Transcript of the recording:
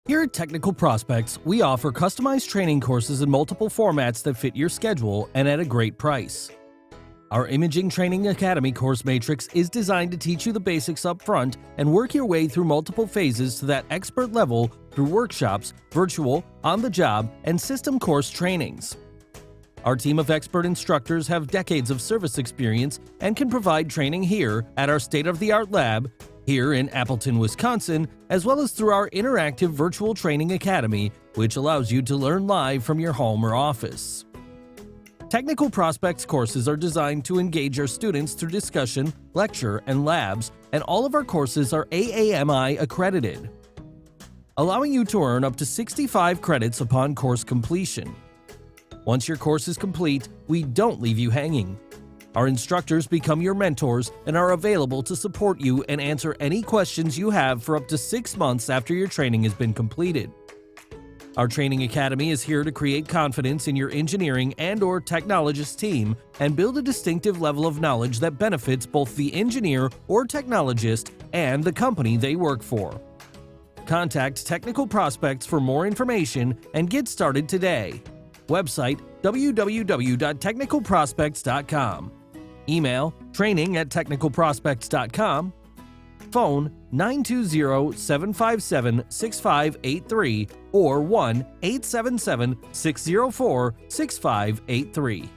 Here at Technical Prospects, we offer customized training courses in multiple formats that fit your schedule and at a great price. Our Imaging Training Academy course matrix is designed to teach you the basics up front and work your way through multiple phases to that expert level through workshops, virtual, on-the-job, and system course trainings. Our team of expert instructors have decades of service experience and can provide training here at our state-of-the-art lab here in Appleton, Wisconsin, as well as through our interactive virtual training academy, which allows you to learn live from your home or office. Technical Prospects courses are designed to engage our students through discussion, lecture, and labs, and all of our courses are AAMI accredited, allowing you to earn up to 65 credits upon course completion. Once your course is complete, we don't leave you hanging. Our instructors become your mentors and are available to support you and answer any questions you have for up to 6 months after your training has been completed. Our training academy is here to create confidence in your engineering and/or technologist team and build a distinctive level of knowledge that benefits both the engineer or technologist and the company they work for. Contact Technical Prospects for more information and get started today. Website www.technicalprospects.com. Email training@technicalprospects.com. Phone 920-757-6583 or 1-877-604-6583.